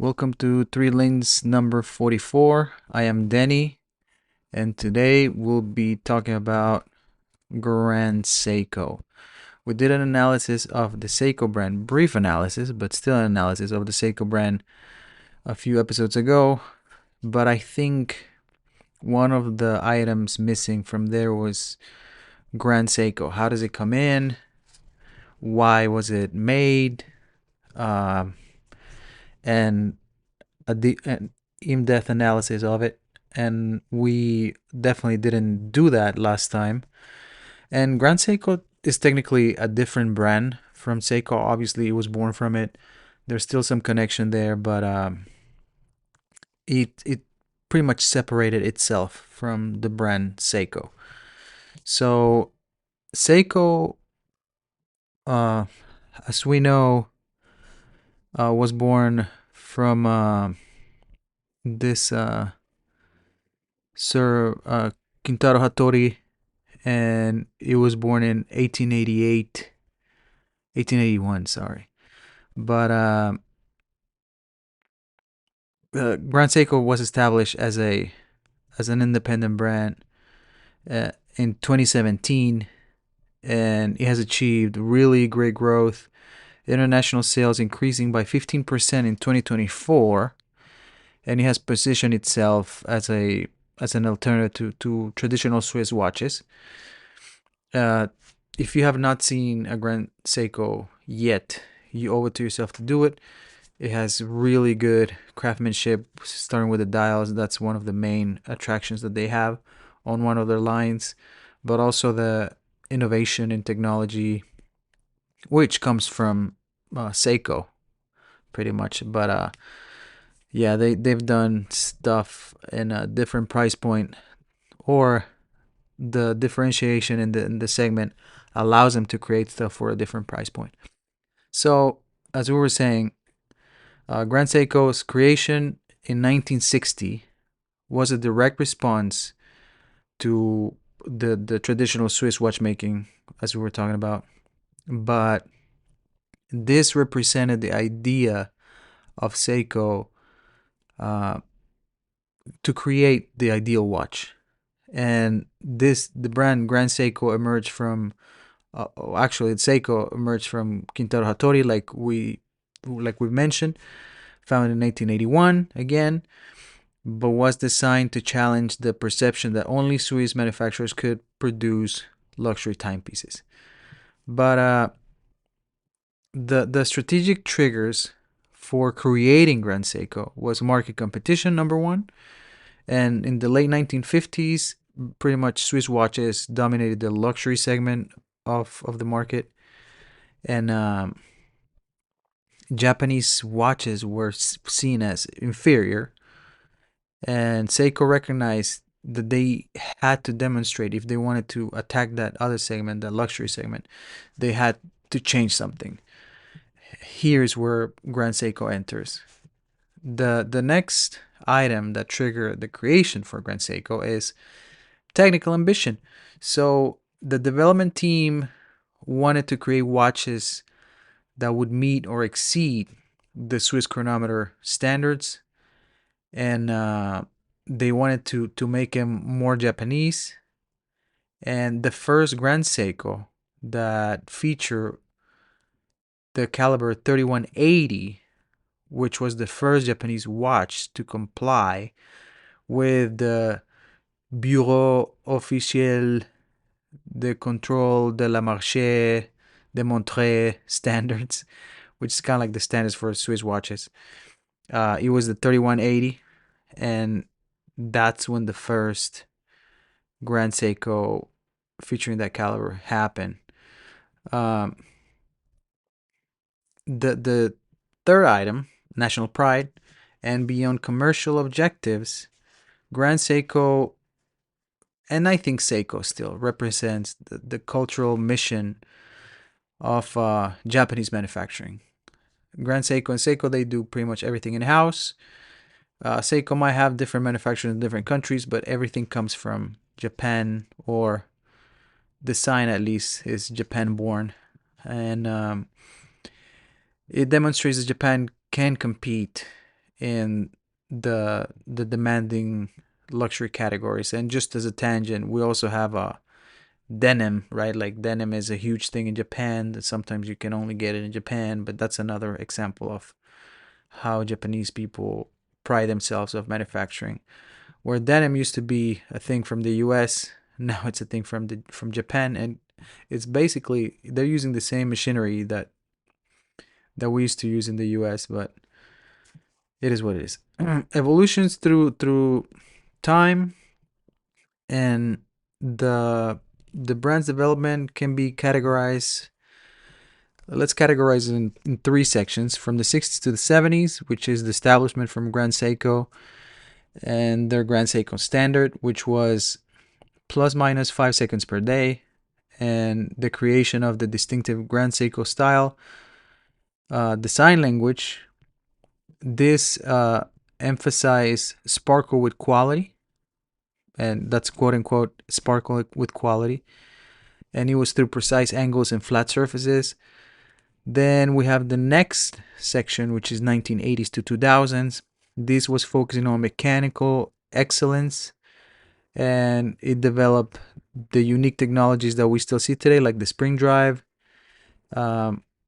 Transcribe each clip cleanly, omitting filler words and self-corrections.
Welcome to 3DLANES number 44. I am Denny, and today we'll be talking about Grand Seiko. We did an analysis of the Seiko brand, brief analysis, but still an analysis of the Seiko brand a few episodes ago. But I think one of the items missing from there was Grand Seiko. How does it come in? Why was it made? Um, and an in-depth analysis of it, and we definitely didn't do that last time. And Grand Seiko is technically a different brand from Seiko. Obviously, it was born from it. There's still some connection there, but it pretty much separated itself from the brand Seiko. So Seiko, uh, as we know, was born from this Sir Kintaro Hattori, and it was born in 1881, sorry. But Grand Seiko was established as an independent brand in 2017, and it has achieved really great growth. International sales increasing by 15% in 2024, and it has positioned itself as an alternative to traditional Swiss watches. If you have not seen a Grand Seiko yet, you owe it to yourself to do it. It has really good craftsmanship, starting with the dials. That's one of the main attractions that they have on one of their lines, but also the innovation in technology, which comes from Seiko, pretty much. But yeah, they've done stuff in a different price point, or the differentiation in the segment allows them to create stuff for a different price point. So, as we were saying, Grand Seiko's creation in 1960 was a direct response to the traditional Swiss watchmaking, as we were talking about. But this represented the idea of Seiko to create the ideal watch. And the brand Grand Seiko emerged from actually Seiko emerged from Kintaro Hattori, like we mentioned, founded in 1881 again, but was designed to challenge the perception that only Swiss manufacturers could produce luxury timepieces. But the strategic triggers for creating Grand Seiko was market competition, number one, and in the late 1950s, pretty much Swiss watches dominated the luxury segment of the market, and Japanese watches were seen as inferior, and Seiko recognized that they had to demonstrate, if they wanted to attack that other segment, the luxury segment, they had to change something. Here's where Grand Seiko enters. The next item that triggered the creation for Grand Seiko is technical ambition. So the development team wanted to create watches that would meet or exceed the Swiss chronometer standards, and they wanted to make them more Japanese. And the first Grand Seiko that featured the caliber 3180, which was the first Japanese watch to comply with the Bureau Officiel de Contrôle de la Marché de Montre standards, which is kind of like the standards for Swiss watches. It was the 3180, and that's when the first Grand Seiko featuring that caliber happened. The third item, national pride, and beyond commercial objectives, Grand Seiko, and I think Seiko still represents the cultural mission of Japanese manufacturing. Grand Seiko and Seiko, they do pretty much everything in house. Seiko might have different manufacturers in different countries, but everything comes from Japan, or the sign at least is Japan born. And it demonstrates that Japan can compete in the demanding luxury categories. And just as a tangent, we also have a denim, right? Like denim is a huge thing in Japan that sometimes you can only get it in Japan, but that's another example of how Japanese people pride themselves of manufacturing. Where denim used to be a thing from the US, now it's a thing from Japan, and it's basically they're using the same machinery that we used to use in the US, but it is what it is. Evolutions through time, and the brand's development can be categorized. Let's categorize it in three sections: from the 60s to the 70s, which is the establishment from Grand Seiko and their Grand Seiko standard, which was plus minus 5 seconds per day, and the creation of the distinctive Grand Seiko style design language. This emphasized sparkle with quality, and that's quote unquote sparkle with quality. And it was through precise angles and flat surfaces. Then we have the next section, which is 1980s to 2000s. This was focusing on mechanical excellence, and it developed the unique technologies that we still see today, like the spring drive.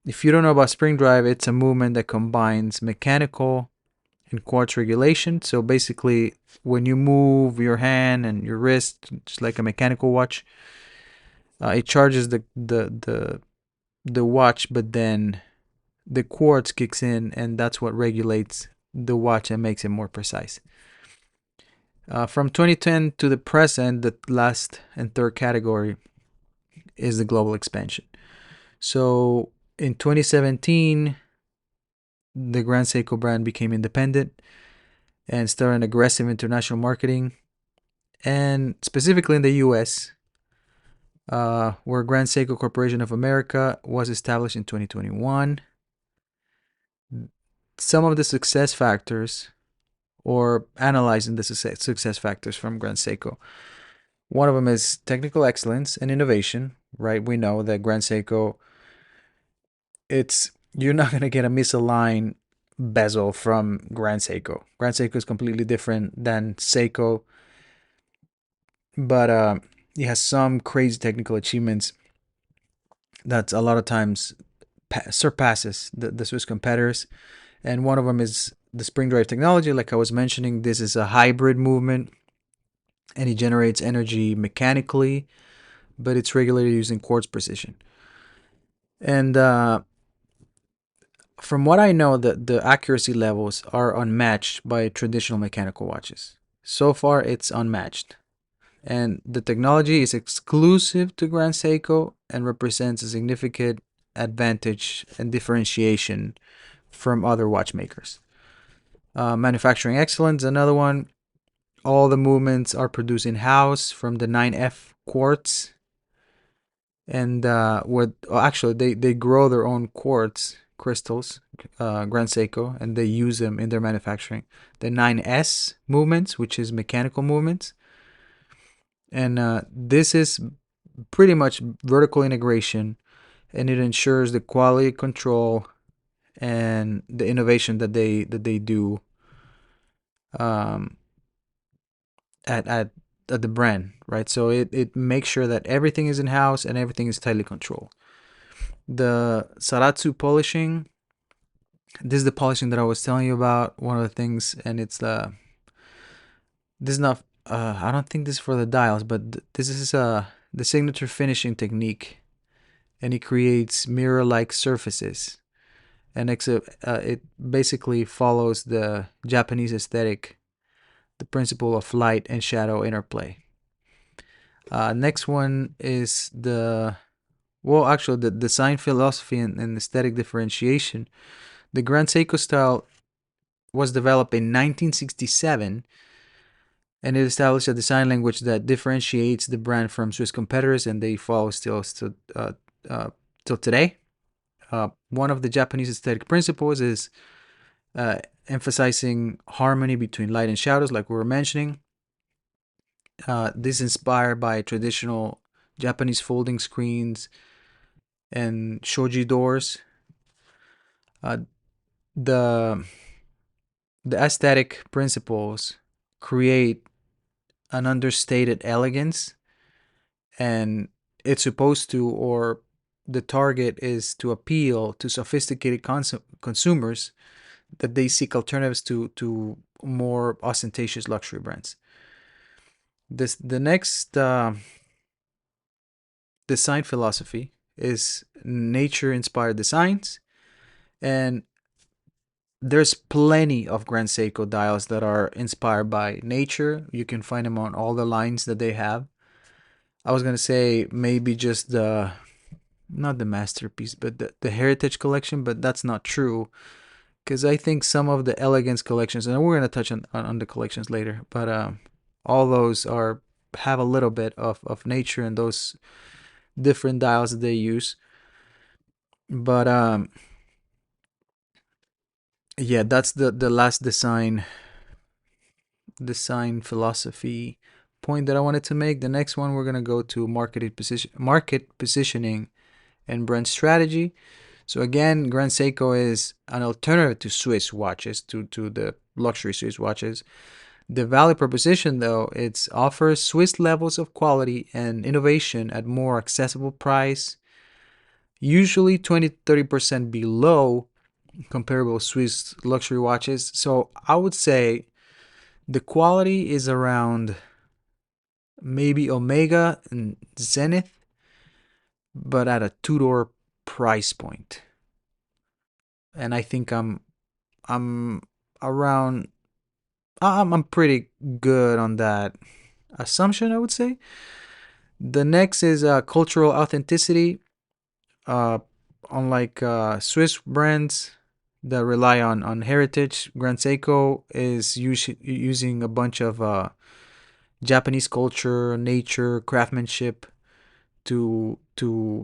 If you don't know about spring drive, it's a movement that combines mechanical and quartz regulation. So basically, when you move your hand and your wrist, just like a mechanical watch, it charges the watch, but then the quartz kicks in, and that's what regulates the watch and makes it more precise. From 2010 to the present, the last and third category is the global expansion. So in 2017, the Grand Seiko brand became independent and started aggressive international marketing, and specifically in the US, where Grand Seiko Corporation of America was established in 2021. Some of the success factors, or analyzing the success factors from Grand Seiko. One of them is technical excellence and innovation, right? We know that Grand Seiko, you're not gonna get a misaligned bezel from Grand Seiko. Grand Seiko is completely different than Seiko, but it has some crazy technical achievements that a lot of times surpasses the Swiss competitors. And one of them is the spring drive technology. Like I was mentioning, this is a hybrid movement, and it generates energy mechanically, but it's regulated using quartz precision. And from what I know, the accuracy levels are unmatched by traditional mechanical watches. So far, it's unmatched. And the technology is exclusive to Grand Seiko and represents a significant advantage and differentiation from other watchmakers. Manufacturing excellence, another one. All the movements are produced in-house from the 9F quartz. And actually, they grow their own quartz crystals, Grand Seiko, and they use them in their manufacturing. The 9S movements, which is mechanical movements. And this is pretty much vertical integration, and it ensures the quality control and the innovation that they do um, at the brand, right? So it makes sure that everything is in house and everything is tightly controlled. The Saratsu polishing, this is the polishing that I was telling you about. One of the things, and it's this is not. I don't think this is for the dials, but this is the signature finishing technique, and it creates mirror-like surfaces, and it basically follows the Japanese aesthetic, the principle of light and shadow interplay. Next one is actually the design philosophy and aesthetic differentiation. The Grand Seiko style was developed in 1967, and it established a design language that differentiates the brand from Swiss competitors, and they follow still till today. One of the Japanese aesthetic principles is emphasizing harmony between light and shadows, like we were mentioning. This is inspired by traditional Japanese folding screens and shoji doors. The the aesthetic principles create an understated elegance, and it's supposed to, or the target is to appeal to sophisticated consumers that they seek alternatives to more ostentatious luxury brands. The next design philosophy is nature inspired designs, and there's plenty of Grand Seiko dials that are inspired by nature. You can find them on all the lines that they have. I was gonna say maybe just the, not the masterpiece, but the heritage collection, but that's not true, because I think some of the elegance collections, and we're gonna touch on the collections later, but all those are have a little bit of nature in those different dials that they use. But yeah, that's the last design philosophy point that I wanted to make. The next one, we're gonna go to market positioning and brand strategy. So again, Grand Seiko is an alternative to Swiss watches, to the luxury Swiss watches. The value proposition, though, it offers Swiss levels of quality and innovation at more accessible price, usually 20-30% below comparable Swiss luxury watches. So I would say the quality is around maybe Omega and Zenith, but at a two-door price point. And I think I'm around, I'm pretty good on that assumption, I would say. The next is cultural authenticity. Uh, Unlike Swiss brands that rely on heritage, Grand Seiko is using a bunch of Japanese culture, nature, craftsmanship to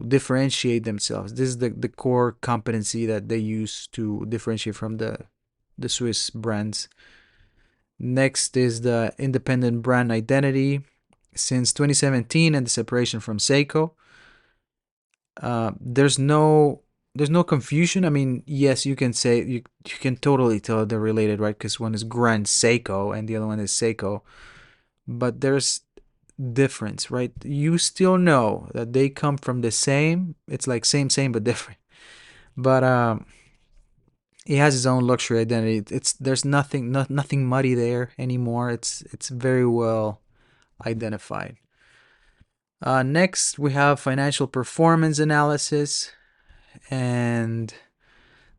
differentiate themselves. This is the core competency that they use to differentiate from the Swiss brands. Next is the independent brand identity. Since 2017 and the separation from Seiko, there's no confusion. I mean, yes, you can say you can totally tell they're related, right? Because one is Grand Seiko and the other one is Seiko, but there's difference, right? You still know that they come from the same. It's like same but different. But he has his own luxury identity. There's nothing muddy there anymore. It's very well identified. Next, we have financial performance analysis, and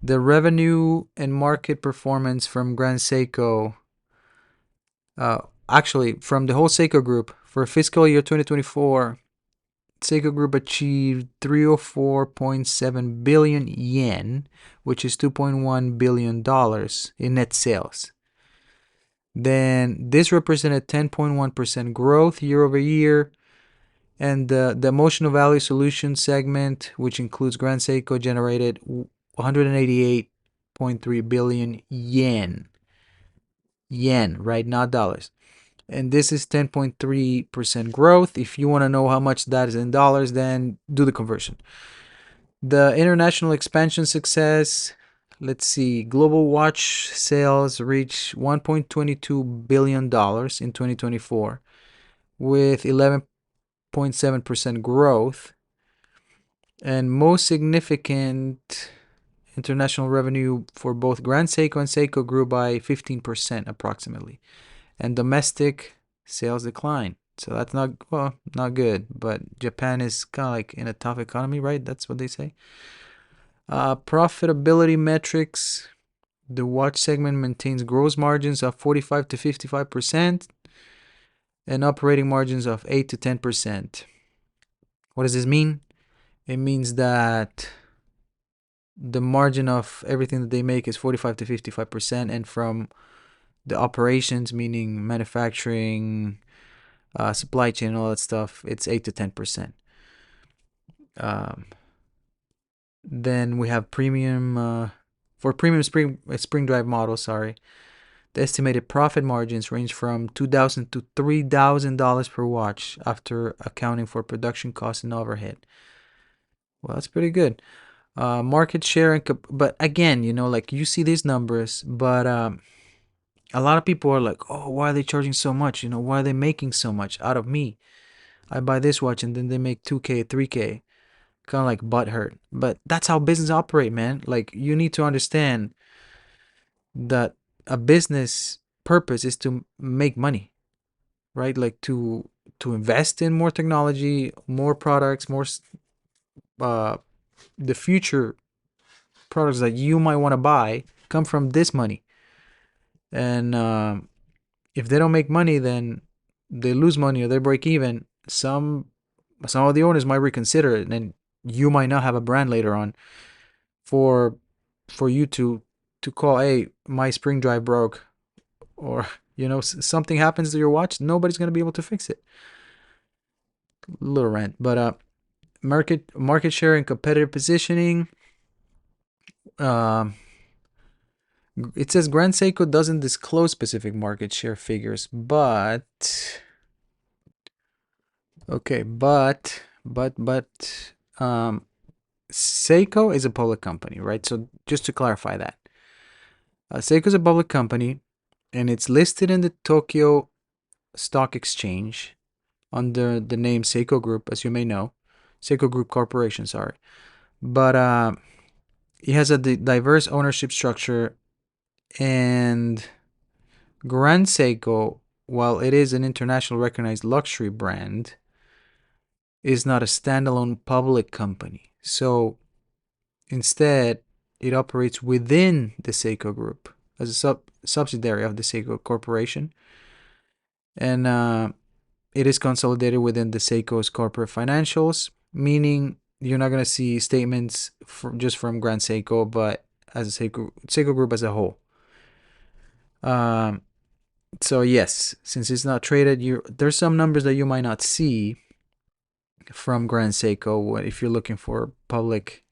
the revenue and market performance from Grand Seiko. Actually, from the whole Seiko group for fiscal year 2024, Seiko Group achieved 304.7 billion yen, which is $2.1 billion in net sales. Then this represented 10.1% growth year over year. And the emotional value solution segment, which includes Grand Seiko, generated 188.3 billion yen. Yen, right? Not dollars. And this is 10.3% growth. If you want to know how much that is in dollars, then do the conversion. The international expansion success, let's see, global watch sales reached $1.22 billion in 2024 with 11.7% growth. And most significant international revenue for both Grand Seiko and Seiko grew by 15% approximately. And domestic sales declined. So that's not good. But Japan is kind of like in a tough economy, right? That's what they say. Profitability metrics. The watch segment maintains gross margins of 45 to 55% and operating margins of 8 to 10%. What does this mean? It means that the margin of everything that they make is 45 to 55%, and from the operations, meaning manufacturing, supply chain, all that stuff, it's 8 to 10%. Then we have premium, for premium spring drive models, sorry, the estimated profit margins range from $2,000 to $3,000 per watch after accounting for production costs and overhead. Well, that's pretty good. Market share, but again, like you see these numbers, but A lot of people are like, oh, why are they charging so much? You know, why are they making so much out of me? I buy this watch and then they make 2K, 3K. Kind of like butthurt. But that's how business operate, man. Like, you need to understand that a business purpose is to make money, right? Like to invest in more technology, more products, uh the future products that you might want to buy come from this money. And if they don't make money, then they lose money or they break even. Some of the owners might reconsider it, and you might not have a brand later on for you to call, hey, my spring drive broke, or something happens to your watch, nobody's going to be able to fix it. Little rant. But market share and competitive positioning. um it says Grand Seiko doesn't disclose specific market share figures, but okay, but Seiko is a public company, right? So just to clarify that, Seiko is a public company, and it's listed in the Tokyo Stock Exchange under the name Seiko Group, as you may know, Seiko Group Corporation. Sorry, but it has a diverse ownership structure, and Grand Seiko, while it is an international recognized luxury brand, is not a standalone public company. So instead, it operates within the Seiko Group as a subsidiary of the Seiko Corporation, and it is consolidated within the Seiko's corporate financials, meaning you're not going to see statements just from Grand Seiko, but as a Seiko Group as a whole. So yes, since it's not traded, there's some numbers that you might not see from Grand Seiko. If you're looking for public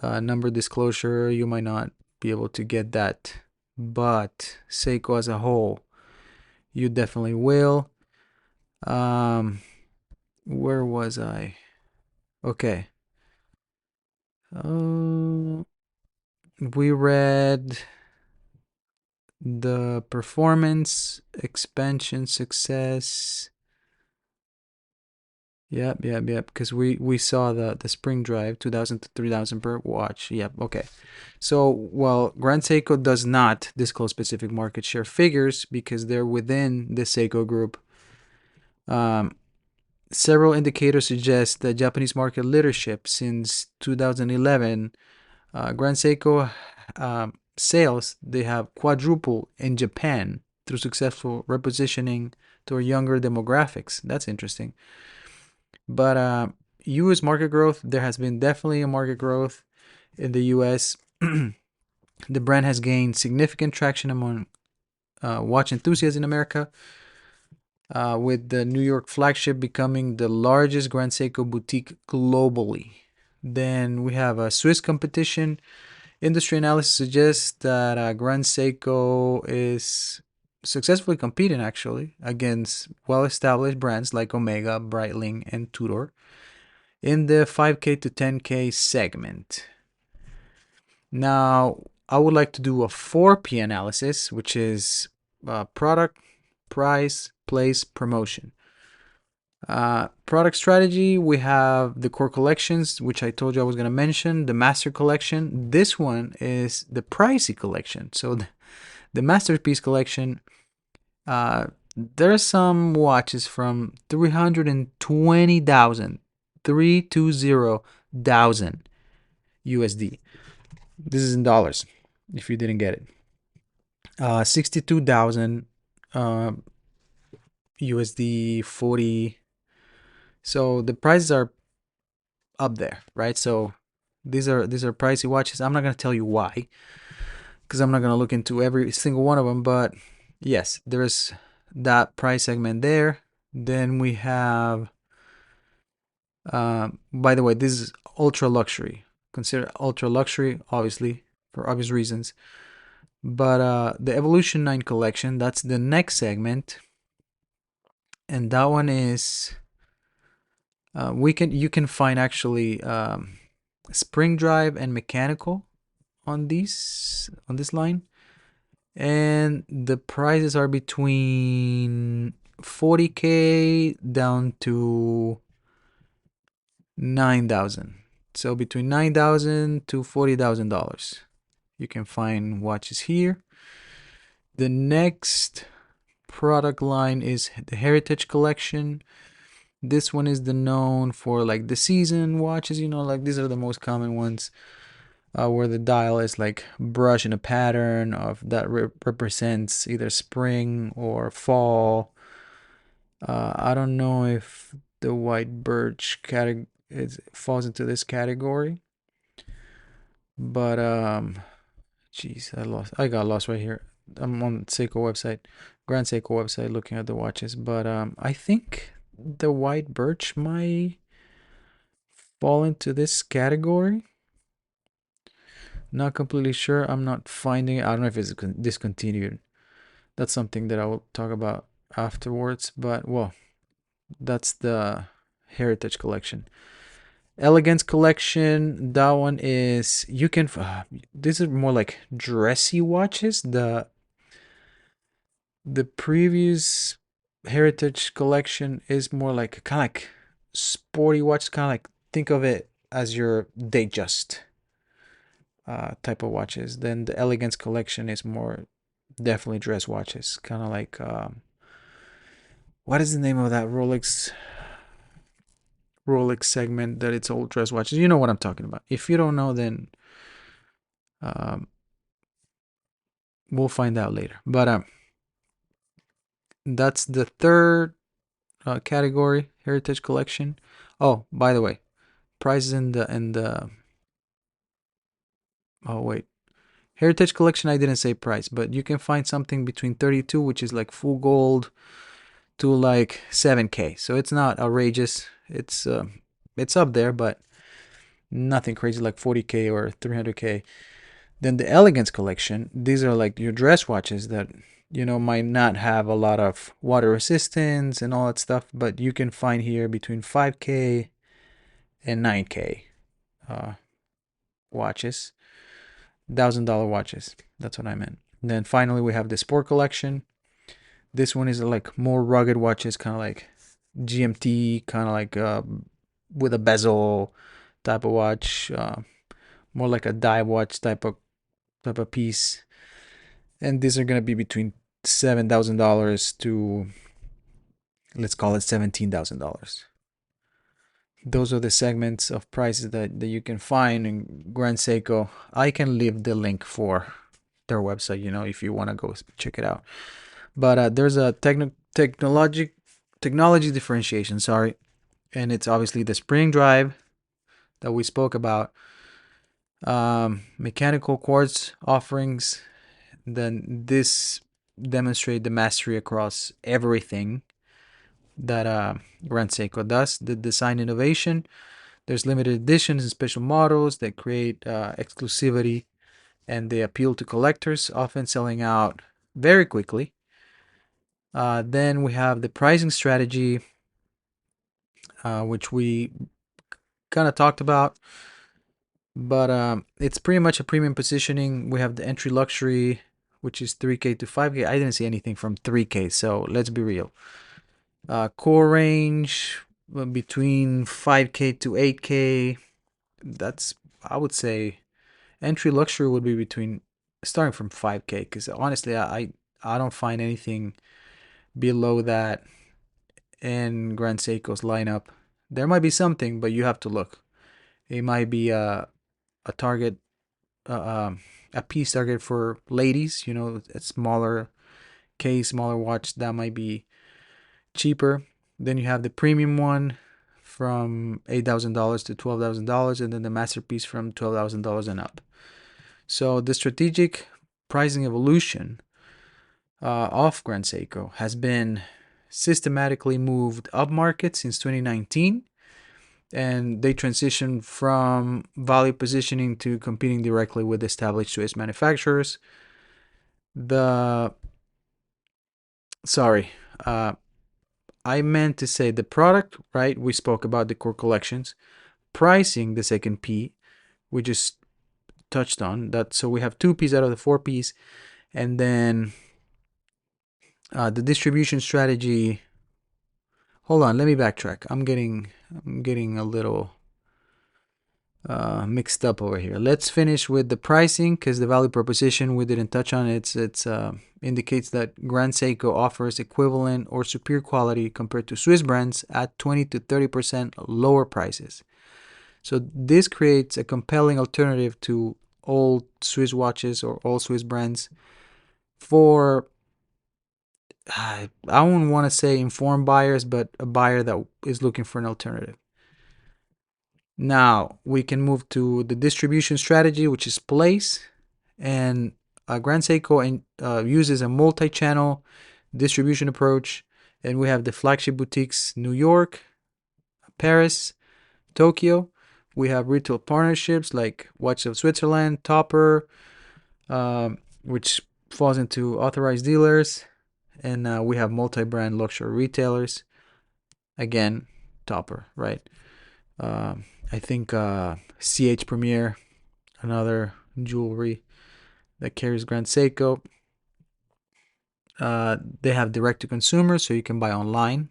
number disclosure, you might not be able to get that. But Seiko as a whole, you definitely will. Where was I? Okay. We read the performance, expansion, success. Yep. Because we saw the spring drive, 2,000 to 3,000 per watch. Yep. Okay. So, while Grand Seiko does not disclose specific market share figures because they're within the Seiko Group, several indicators suggest the Japanese market leadership since 2011. Grand Seiko sales, they have quadrupled in Japan through successful repositioning to younger demographics. That's interesting. But U.S. market growth, there has been definitely a market growth in the U.S. The brand has gained significant traction among watch enthusiasts in America, with the New York flagship becoming the largest Grand Seiko boutique globally. Then we have a Swiss competition. Industry analysis suggests that Grand Seiko is successfully competing actually against well-established brands like Omega, Breitling, and Tudor in the 5K to 10K segment. Now, I would like to do a 4P analysis, which is product, price, place, promotion. Product strategy, we have the core collections, which I told you I was going to mention, the master collection. This one is the pricey collection. So the masterpiece collection, there are some watches from 320,000 USD. This is in dollars if you didn't get it. 62,000 USD, 40. So the prices are up there, right? So these are pricey watches. I'm not going to tell you why, because I'm not going to look into every single one of them, but yes, there's that price segment there. Then we have by the way, this is ultra luxury. Consider ultra luxury, obviously, for obvious reasons. But the Evolution 9 collection, that's the next segment, and that one is you can find actually spring drive and mechanical on this line, and and the prices are between 40K down to 9,000. So between 9,000 to $40,000. You can find watches here. The next product line is the Heritage Collection. This one is the known for like the season watches, you know, like these are the most common ones, where the dial is like brush in a pattern of that represents either spring or fall. I don't know if the white birch falls into this category, but jeez, I got lost right here. I'm on Seiko website, Grand Seiko website, looking at the watches, but I think the white birch might fall into this category. Not completely sure. I'm not finding it. I don't know if it's discontinued. That's something that I will talk about afterwards. But well, that's the Heritage Collection. Elegance Collection. That one is you can. This is more like dressy watches. The previous Heritage Collection is more like kind of like sporty watch. Kind of like think of it as your Datejust type of watches. Then the Elegance Collection is more definitely dress watches, kind of like what is the name of that Rolex segment that it's all dress watches? You know what I'm talking about. If you don't know, then um, we'll find out later. But that's the third category, Heritage Collection. Oh, by the way, prices in the oh wait, Heritage Collection, I didn't say price, but you can find something between 32, which is like full gold, to like 7K. So it's not outrageous. It's up there, but nothing crazy like 40K or 300K. Then the Elegance Collection, these are like your dress watches that might not have a lot of water resistance and all that stuff, but you can find here between 5K and 9K watches, $1,000 watches. That's what I meant. And then finally we have the Sport Collection. This one is like more rugged watches, kind of like GMT, kind of like with a bezel type of watch, more like a dive watch type of piece. And these are gonna be between $7,000 to, let's call it, $17,000. Those are the segments of prices that you can find in Grand Seiko. I can leave the link for their website, if you want to go check it out. But there's a technology differentiation, sorry, and it's obviously the spring drive that we spoke about, mechanical quartz offerings. Then this demonstrate the mastery across everything that Grand Seiko does. The design innovation, there's limited editions and special models that create exclusivity, and they appeal to collectors, often selling out very quickly. Then we have the pricing strategy, which we kind of talked about, but it's pretty much a premium positioning. We have the entry luxury, which is 3K to 5K. I didn't see anything from 3K, so let's be real. Core range between 5K to 8K. That's, I would say, entry luxury would be between starting from 5K, because honestly, I don't find anything below that in Grand Seiko's lineup. There might be something, but you have to look. It might be a target, a piece target for ladies. A smaller case, smaller watch that might be cheaper. Then you have the premium one from $8,000 to $12,000, and then the masterpiece from $12,000 and up. So the strategic pricing evolution of Grand Seiko has been systematically moved upmarket since 2019, and they transitioned from value positioning to competing directly with established Swiss manufacturers. I meant to say the product, right? We spoke about the core collections. Pricing, the second P, we just touched on that. So we have 2 P's out of the 4 P's, and then The distribution strategy. Hold on, let me backtrack. I'm getting a little mixed up over here. Let's finish with the pricing because the value proposition we didn't touch on. It's indicates that Grand Seiko offers equivalent or superior quality compared to Swiss brands at 20 to 30% lower prices. So this creates a compelling alternative to old Swiss watches or old Swiss brands for I wouldn't want to say informed buyers, but a buyer that is looking for an alternative. Now we can move to the distribution strategy, which is place. And Grand Seiko uses a multi-channel distribution approach. And we have the flagship boutiques, New York, Paris, Tokyo. We have retail partnerships like Watch of Switzerland, Topper, which falls into authorized dealers. And we have multi-brand luxury retailers. Again, Topper, right? I think CH Premier, another jewelry that carries Grand Seiko. They have direct to consumer, so you can buy online.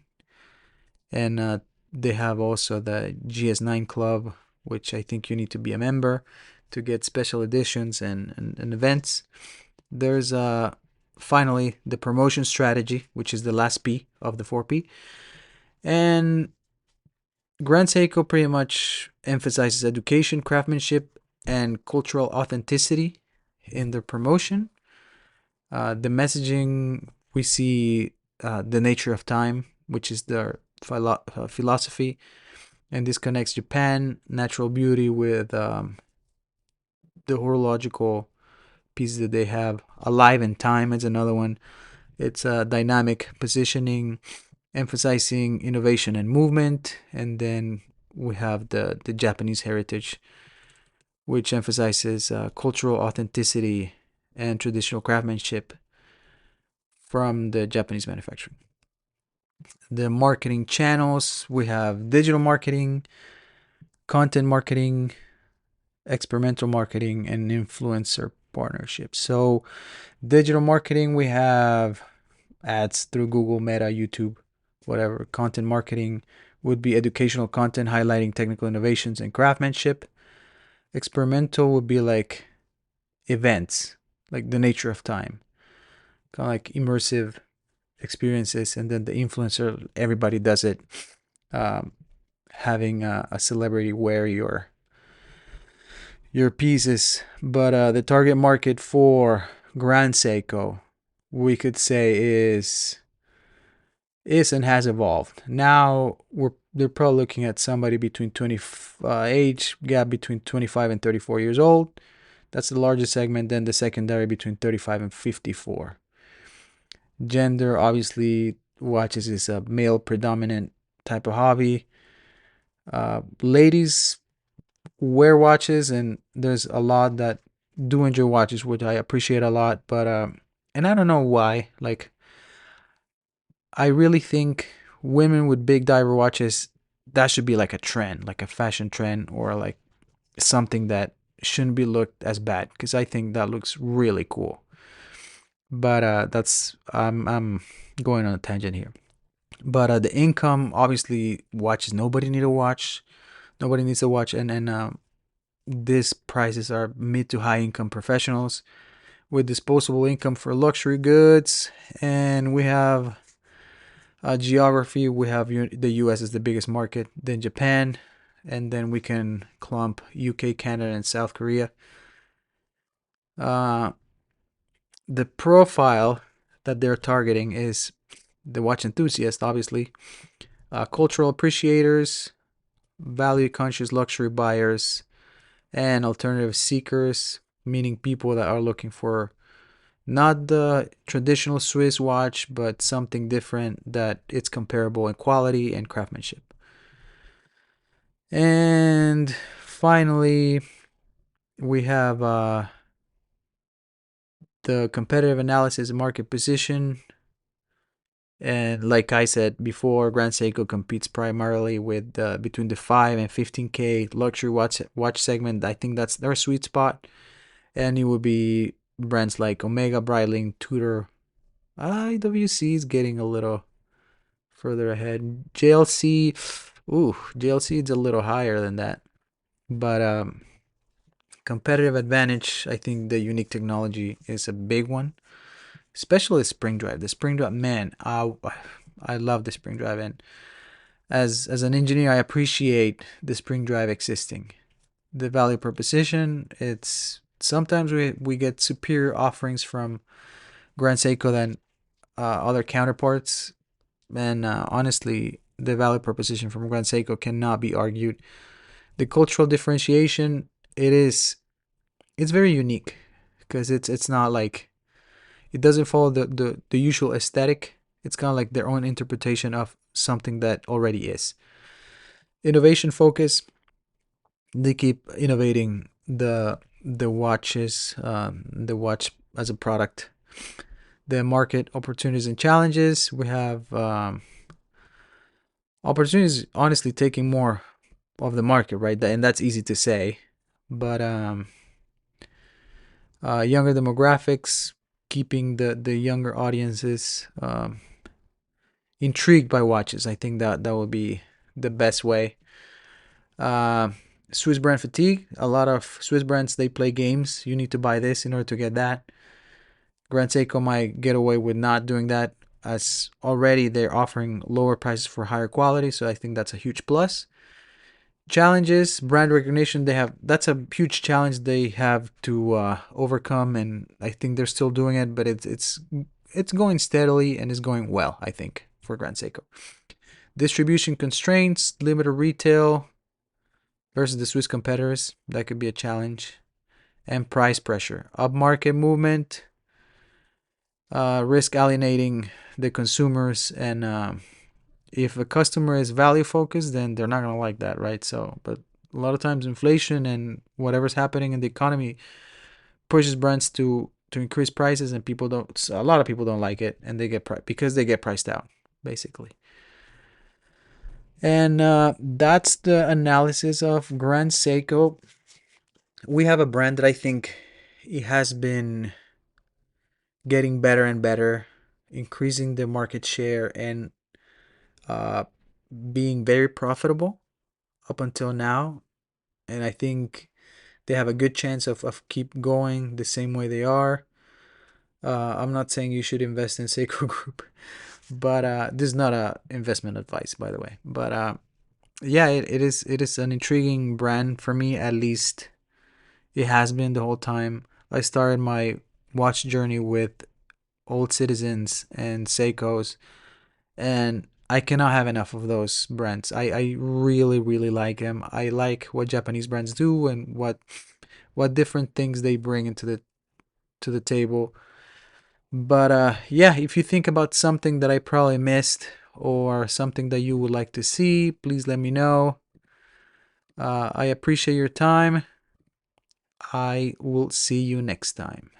And they have also the GS9 Club, which I think you need to be a member to get special editions and events. There's finally the promotion strategy, which is the last P of the 4P. And Grand Seiko pretty much emphasizes education, craftsmanship, and cultural authenticity in their promotion. The messaging, we see the nature of time, which is their philosophy, and this connects Japan, natural beauty with the horological pieces that they have. Alive in Time is another one. It's a dynamic positioning, emphasizing innovation and movement. And then we have the Japanese heritage, which emphasizes cultural authenticity and traditional craftsmanship from the Japanese manufacturing. The marketing channels, we have digital marketing, content marketing, experimental marketing, and influencer partnerships. So digital marketing, we have ads through Google, Meta, YouTube, whatever. Content marketing would be educational content highlighting technical innovations and craftsmanship. Experimental would be like events, like the nature of time, kind of like immersive experiences. And then the influencer, everybody does it, having a celebrity wear your pieces. But the target market for Grand Seiko, we could say is and has evolved. Now they're probably looking at somebody between age gap between 25 and 34 years old. That's the largest segment. Then the secondary between 35 and 54. Gender, obviously, watches is a male predominant type of hobby. Ladies wear watches, and there's a lot that do enjoy watches, which I appreciate a lot. But and I don't know why. Like, I really think women with big diver watches, that should be like a trend, like a fashion trend, or like something that shouldn't be looked as bad, because I think that looks really cool. But that's I'm going on a tangent here. But the income, obviously, watches nobody need to watch. Nobody needs to watch, and these prices are mid to high income professionals with disposable income for luxury goods. And we have geography. We have the US is the biggest market, then Japan, and then we can clump UK, Canada, and South Korea. The profile that they're targeting is the watch enthusiast, obviously, cultural appreciators, value conscious luxury buyers, and alternative seekers, meaning people that are looking for not the traditional Swiss watch, but something different that it's comparable in quality and craftsmanship. And finally, we have the competitive analysis and market position. And like I said before, Grand Seiko competes primarily with between the 5 and 15K luxury watch segment. I think that's their sweet spot. And it would be brands like Omega, Breitling, Tudor, IWC is getting a little further ahead. JLC, ooh, JLC is a little higher than that. But competitive advantage, I think the unique technology is a big one, especially the spring drive. The spring drive, man, I love the spring drive, and as an engineer, I appreciate the spring drive existing. The value proposition, it's sometimes we get superior offerings from Grand Seiko than other counterparts, and honestly, the value proposition from Grand Seiko cannot be argued. The cultural differentiation, it's very unique because it's not like it doesn't follow the usual aesthetic. It's kind of like their own interpretation of something that already is. Innovation focus, they keep innovating the watches, the watch as a product. The market opportunities and challenges, we have opportunities honestly taking more of the market, right? And that's easy to say, but younger demographics, keeping the younger audiences intrigued by watches. I think that would be the best way. Uh, Swiss brand fatigue. A lot of Swiss brands, they play games. You need to buy this in order to get that. Grand Seiko might get away with not doing that, as already they're offering lower prices for higher quality. So I think that's a huge plus. Challenges, brand recognition, they have, that's a huge challenge they have to overcome, and I think they're still doing it, but it's going steadily and is going well, I think, for Grand Seiko. Distribution constraints, limited retail versus the Swiss competitors, that could be a challenge. And price pressure, upmarket movement, risk alienating the consumers, and if a customer is value focused, then they're not gonna like that, right? So, but a lot of times inflation and whatever's happening in the economy pushes brands to increase prices, and people don't. A lot of people don't like it, and they get because they get priced out, basically. And that's the analysis of Grand Seiko. We have a brand that I think it has been getting better and better, increasing the market share, and uh, being very profitable up until now. And I think they have a good chance of keep going the same way they are. I'm not saying you should invest in Seiko Group, but this is not a investment advice, by the way. But yeah, it is an intriguing brand for me, at least. It has been the whole time. I started my watch journey with Old Citizens and Seikos, and I cannot have enough of those brands. I really, really like them. I like what Japanese brands do and what different things they bring into the table. But yeah, if you think about something that I probably missed or something that you would like to see, please let me know. I appreciate your time. I will see you next time.